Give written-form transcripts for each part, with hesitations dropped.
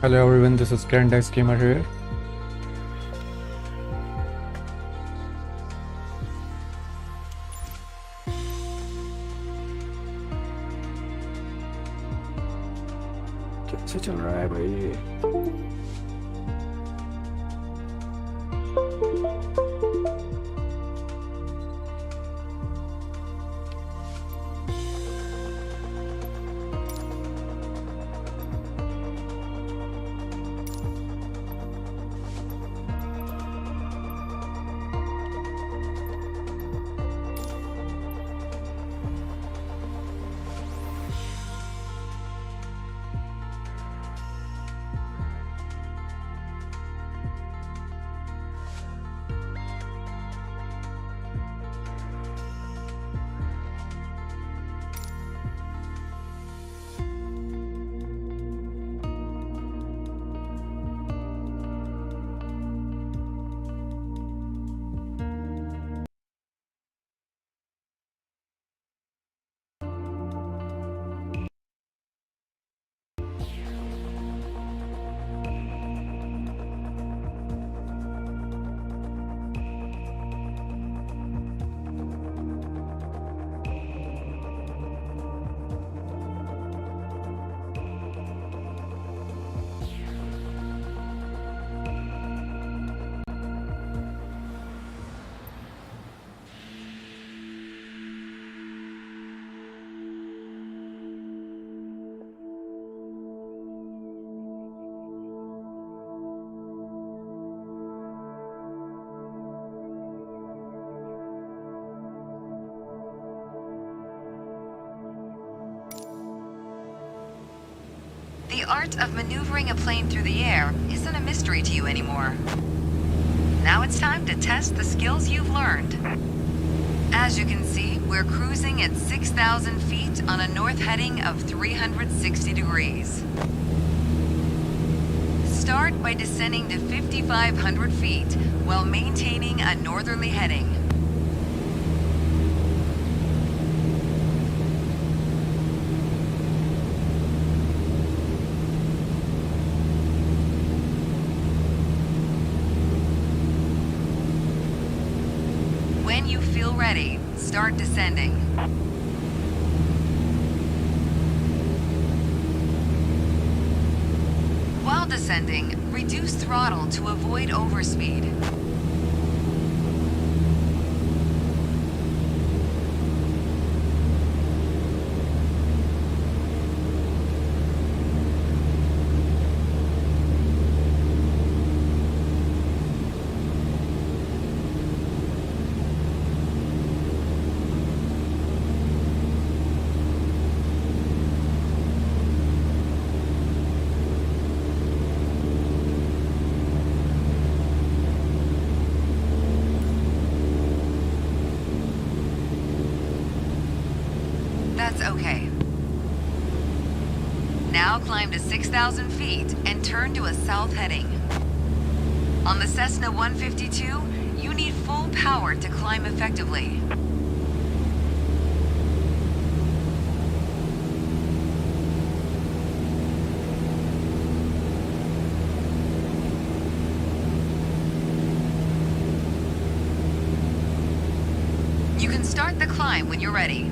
Hello everyone, this is GrandxGamer here. कैसे चल रहा है भाई? The art of maneuvering a plane through the air isn't a mystery to you anymore. Now it's time to test the skills you've learned. As you can see, we're cruising at 6,000 feet on a north heading of 360 degrees. Start by descending to 5,500 feet while maintaining a northerly heading. When you feel ready, start descending. While descending, reduce throttle to avoid overspeed. That's okay. Now climb to 6,000 feet and turn to a south heading. On the Cessna 152, you need full power to climb effectively. You can start the climb when you're ready.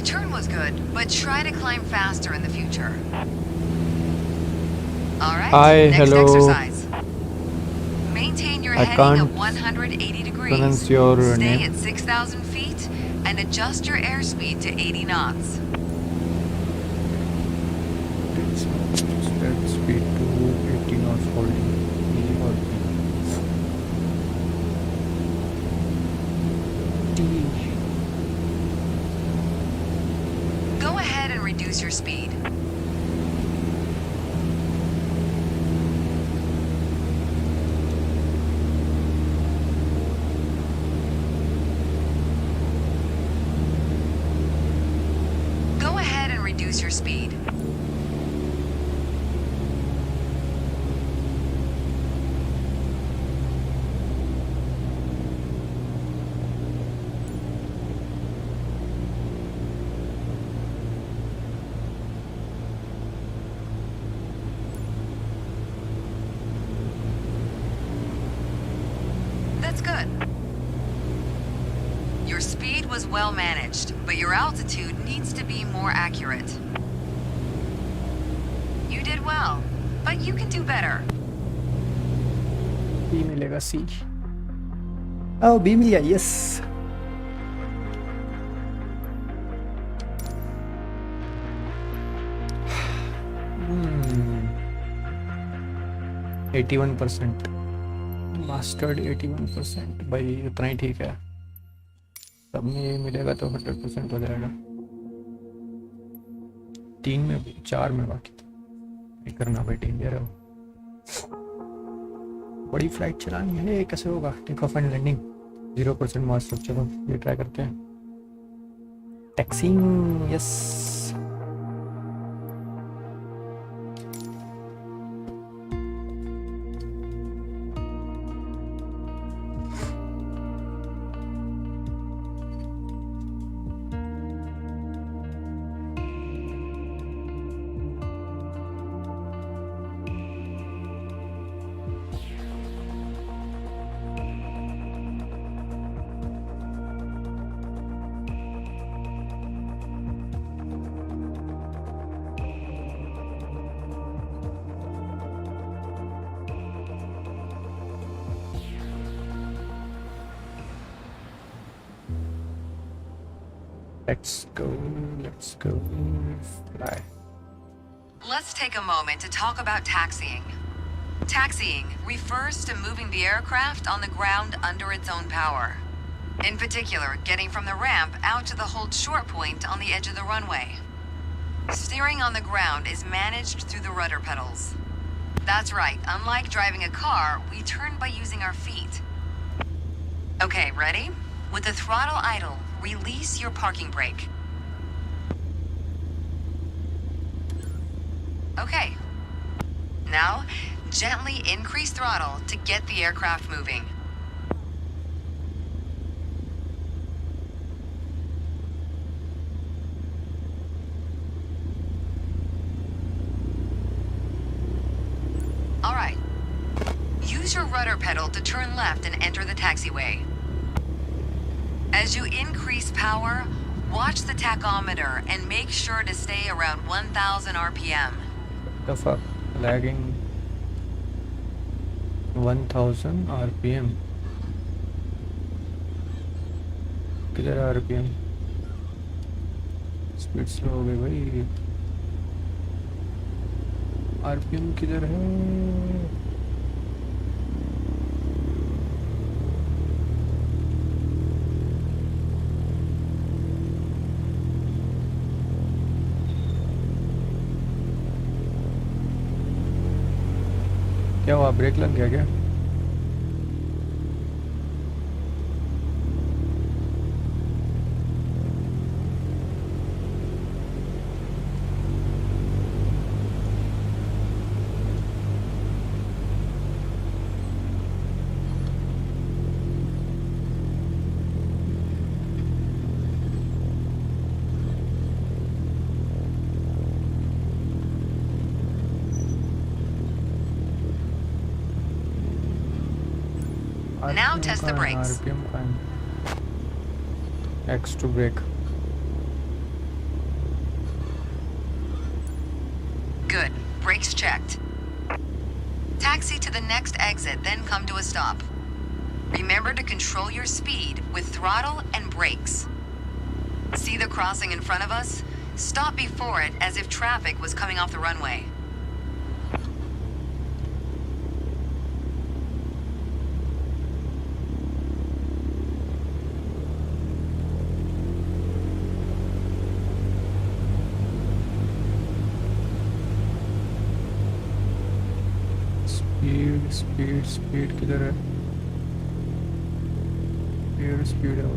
The turn was good, but try to climb faster in the future. Alright, Hi, next hello. exercise. Maintain your I heading can't at 180 degrees. pronounce your Stay name. at 6,000 feet and adjust your airspeed to 80 knots. Set speed to 80 knots holding E or T. Go ahead and reduce your speed. Go ahead and reduce your speed. That's good. Your speed was well managed, but your altitude needs to be more accurate. You did well, but you can do better. B मिलेगा C. Oh, B मिल गया, yes. Hmm. 81%. Mastered 81%. भाई उतना ही ठीक है. सब में ये मिलेगा तो 100% हो जाएगा. 3 में 4 में बाकी था. ये करना भाई डेंजर है. बड़ी फ्लाइट चलानी है. ये कैसे होगा? Take off and landing 0% master. चलो ये ट्राई करते हैं. Taxiing yes. Let's go, fly. Let's take a moment to talk about taxiing. Taxiing refers to moving the aircraft on the ground under its own power. In particular, getting from the ramp out to the hold short point on the edge of the runway. Steering on the ground is managed through the rudder pedals. That's right, unlike driving a car, we turn by using our feet. Okay, ready? With the throttle idle, release your parking brake. Okay. Now, gently increase throttle to get the aircraft moving. All right. Use your rudder pedal to turn left and enter the taxiway. As you increase power, watch the tachometer and make sure to stay around 1,000 RPM. The fuck? Lagging 1000 RPM. किधर है RPM? Speed slow हो गई भाई. RPM किधर है? क्या हुआ? Break लग गया क्या? Now test the brakes. RPM X to brake. Good. Brakes checked. Taxi to the next exit, then come to a stop. Remember to control your speed with throttle and brakes. See the crossing in front of us? Stop before it as if traffic was coming off the runway. Speed किधर है? Speed है वो।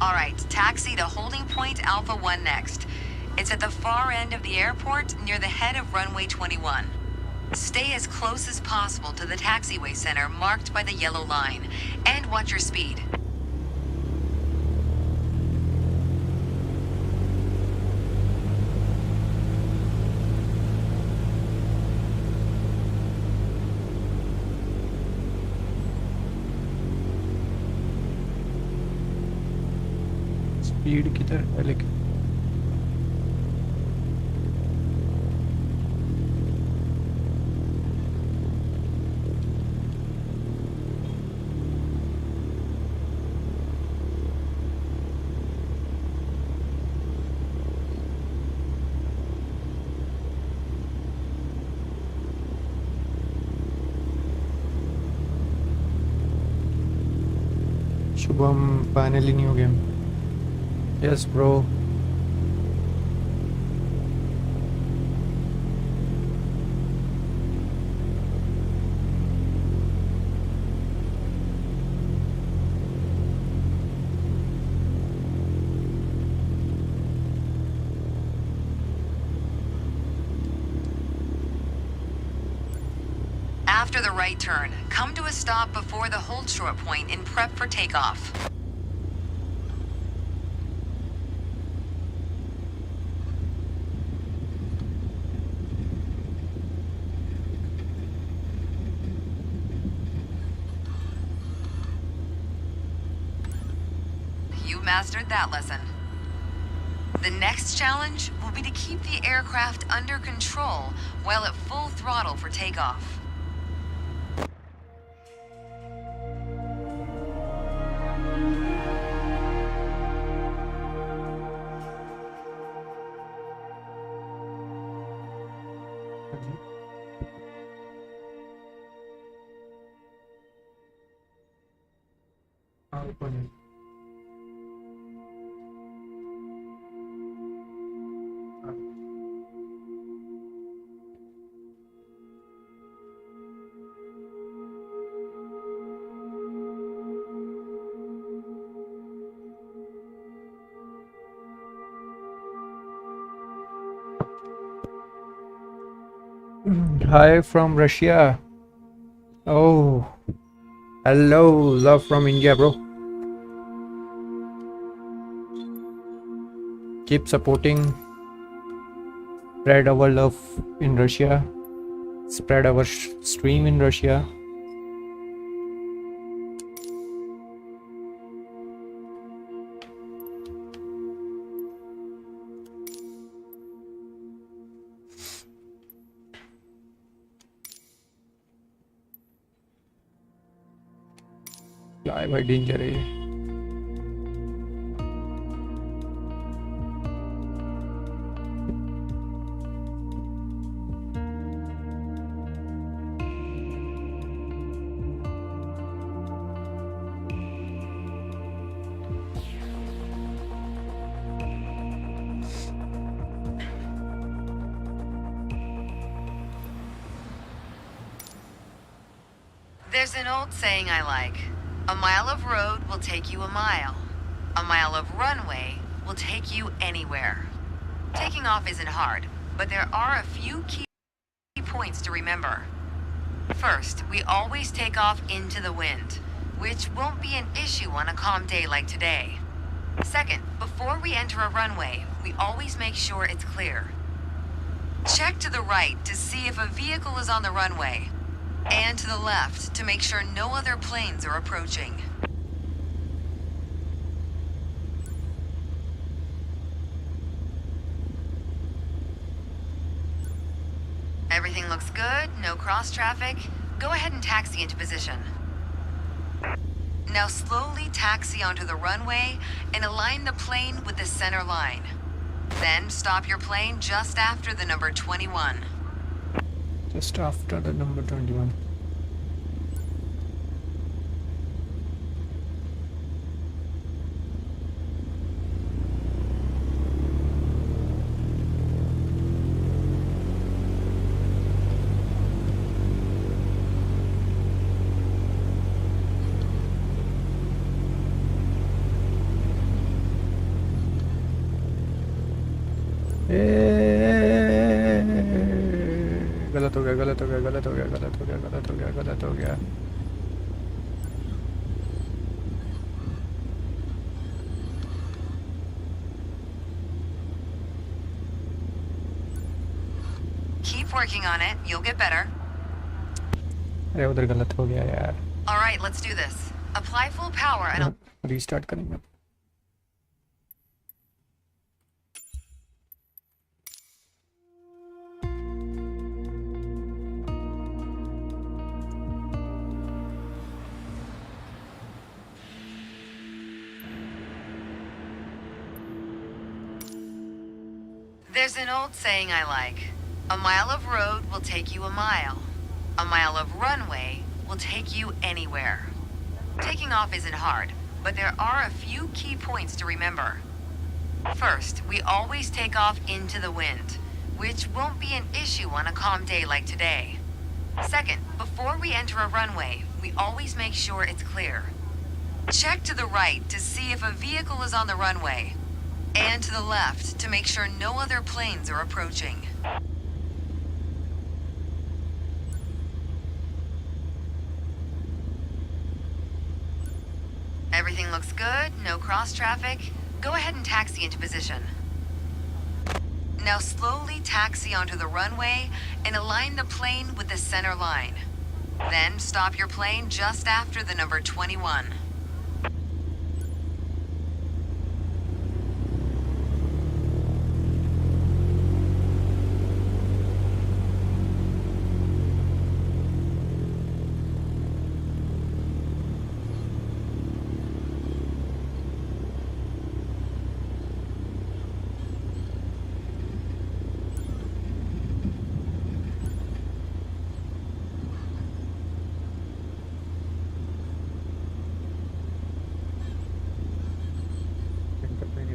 Alright, taxi to holding point Alpha 1 next. It's at the far end of the airport near the head of runway 21. Stay as close as possible to the taxiway center marked by the yellow line, and watch your speed. Speed किधर है लेकिन? Shubham finally new game. Yes, bro. After the right turn, come to a stop before the hold short point in prep for takeoff. You mastered that lesson. The next challenge will be to keep the aircraft under control while at full throttle for takeoff. Hi from Russia. Oh, hello, love from India, bro. Keep supporting. Spread our love in Russia. Spread our stream in Russia. भाई danger है ये. There's an old saying I like. A mile of road will take you a mile. A mile of runway will take you anywhere. Taking off isn't hard, but there are a few key points to remember. First, we always take off into the wind, which won't be an issue on a calm day like today. Second, before we enter a runway, we always make sure it's clear. Check to the right to see if a vehicle is on the runway, and to the left to make sure no other planes are approaching. Everything looks good, no cross traffic. Go ahead and taxi into position. Now slowly taxi onto the runway and align the plane with the center line. Then stop your plane just after the number 21. Just after the number 21. गलत हो गया गलत हो गया गलत हो गया गलत हो गया गलत हो गया गलत हो गया Keep working on it, you'll get better. अरे उधर गलत हो गया यार Alright, let's do this. Apply full power and restart करेंगे There's an old saying I like. A mile of road will take you a mile. A mile of runway will take you anywhere. Taking off isn't hard, but there are a few key points to remember. First, we always take off into the wind, which won't be an issue on a calm day like today. Second, before we enter a runway, we always make sure it's clear. Check to the right to see if a vehicle is on the runway, and to the left to make sure no other planes are approaching. Everything looks good, no cross traffic. Go ahead and taxi into position. Now slowly taxi onto the runway and align the plane with the center line. Then stop your plane just after the number 21.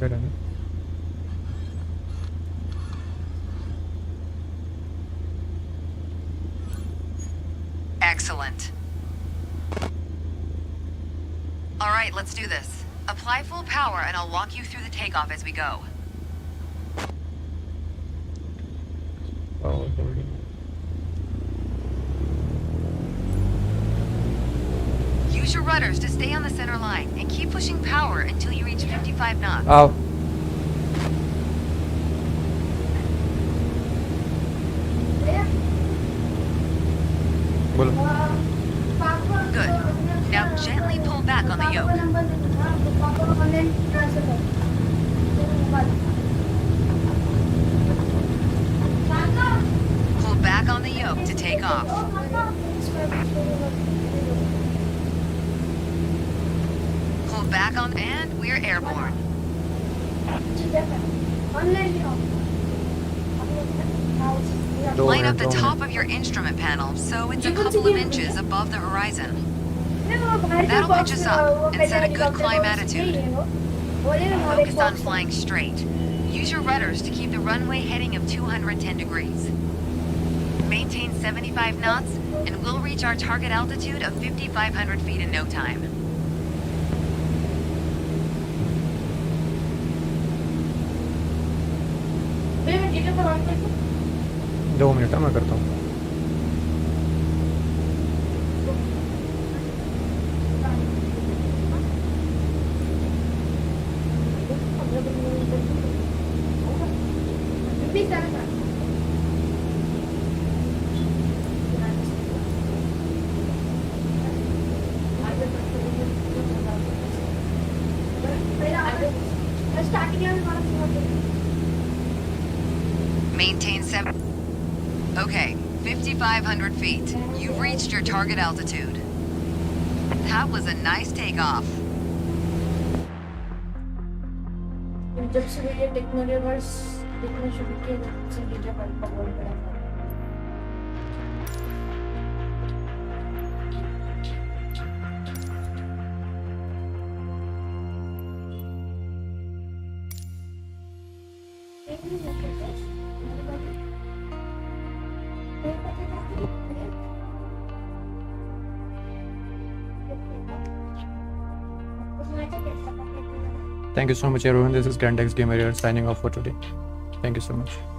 इधर है ना Excellent. Alright, let's do this. Apply full power and I'll walk you through the takeoff as we go. Oh, holding. Use your rudders to stay on the center line and keep pushing power until you reach 55 knots. आओ बोलो Good. Now gently pull back on the yoke. Pull back on the yoke to take off. Pull back on and we're airborne. Line up the top of your instrument panel so it's a couple of inches above the horizon. That'll pitch us up and set a good climb attitude. Focus on flying straight. Use your rudders to keep the runway heading of 210 degrees. Maintain 75 knots and we'll reach our target altitude of 5,500 feet in no time. दो minute मैं करता हूँ Maintain 7. Okay, 5,500 feet. You've reached your target altitude. That was a nice takeoff. जब से मुझे टेक्नोलॉजीवर्स देखना शुरू किया तब से वीडियो कॉल पर बोल पड़ा था Thank you so much, everyone. This is GrandxGamer here signing off for today. Thank you so much.